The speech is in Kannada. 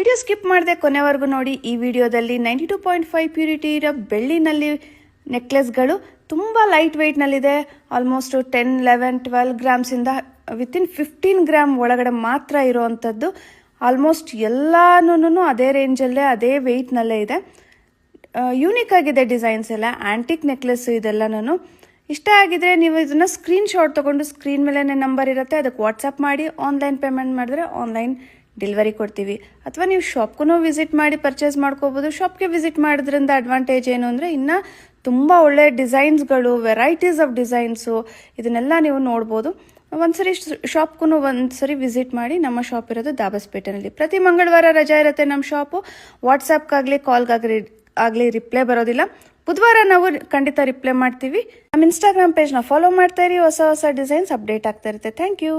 ವಿಡಿಯೋ ಸ್ಕಿಪ್ ಮಾಡದೆ ಕೊನೆವರೆಗೂ ನೋಡಿ. ಈ ವಿಡಿಯೋದಲ್ಲಿ 92.5 ಪ್ಯೂರಿಟಿ ಇರೋ ಬೆಳ್ಳಿನಲ್ಲಿ ನೆಕ್ಲೆಸ್ಗಳು ತುಂಬ ಲೈಟ್ ವೆಯ್ಟ್ನಲ್ಲಿದೆ. ಆಲ್ಮೋಸ್ಟ್ 10, 11, 12 ಗ್ರಾಮ್ಸಿಂದ ವಿತಿನ್ 15 ಗ್ರಾಮ್ ಒಳಗಡೆ ಮಾತ್ರ ಇರೋವಂಥದ್ದು. ಆಲ್ಮೋಸ್ಟ್ ಎಲ್ಲಾನು ಅದೇ ರೇಂಜಲ್ಲೇ ಅದೇ ವೆಯ್ಟ್ನಲ್ಲೇ ಇದೆ. ಯೂನಿಕ್ ಆಗಿದೆ ಡಿಸೈನ್ಸ್ ಎಲ್ಲ, ಆ್ಯಂಟಿಕ್ ನೆಕ್ಲೆಸ್ ಇದೆಲ್ಲನೂ. ಇಷ್ಟ ಆಗಿದ್ರೆ ನೀವು ಇದನ್ನು ಸ್ಕ್ರೀನ್ಶಾಟ್ ತೊಗೊಂಡು ಸ್ಕ್ರೀನ್ ಮೇಲೆ ನಂಬರ್ ಇರುತ್ತೆ, ಅದಕ್ಕೆ ವಾಟ್ಸಪ್ ಮಾಡಿ ಆನ್ಲೈನ್ ಪೇಮೆಂಟ್ ಮಾಡಿದ್ರೆ ಆನ್ಲೈನ್ ಡೆಲಿವರಿ ಕೊಡ್ತೀವಿ. ಅಥವಾ ನೀವು ಶಾಪ್ಗೂ ವಿಸಿಟ್ ಮಾಡಿ ಪರ್ಚೇಸ್ ಮಾಡ್ಕೋಬೋದು. ಶಾಪ್ಗೆ ವಿಸಿಟ್ ಮಾಡೋದ್ರಿಂದ ಅಡ್ವಾಂಟೇಜ್ ಏನು ಅಂದರೆ ಇನ್ನೂ ತುಂಬ ಒಳ್ಳೆ ಡಿಸೈನ್ಸ್ಗಳು, ವೆರೈಟೀಸ್ ಆಫ್ ಡಿಸೈನ್ಸು ಇದನ್ನೆಲ್ಲ ನೀವು ನೋಡ್ಬೋದು. ಒಂದ್ಸರಿ ಶಾಪ್ಗೂ ಒಂದ್ಸರಿ ವಿಸಿಟ್ ಮಾಡಿ. ನಮ್ಮ ಶಾಪ್ ಇರೋದು ದಾಬಸ್ಪೇಟೆನಲ್ಲಿ. ಪ್ರತಿ ಮಂಗಳವಾರ ರಜಾ ಇರುತ್ತೆ ನಮ್ಮ ಶಾಪು. ವಾಟ್ಸಪ್ಗಾಗಲಿ ಕಾಲ್ಗಾಗಲಿ ರಿಪ್ಲೈ ಬರೋದಿಲ್ಲ. ಬುಧವಾರ ನಾವು ಖಂಡಿತ ರಿಪ್ಲೈ ಮಾಡ್ತೀವಿ. ನಮ್ಮ ಇನ್ಸ್ಟಾಗ್ರಾಮ್ ಪೇಜ್ನ ಫಾಲೋ ಮಾಡ್ತಾ ಇರಿ. ಹೊಸ ಡಿಸೈನ್ಸ್ ಅಪ್ಡೇಟ್ ಆಗ್ತಾ ಇರುತ್ತೆ. Thank you.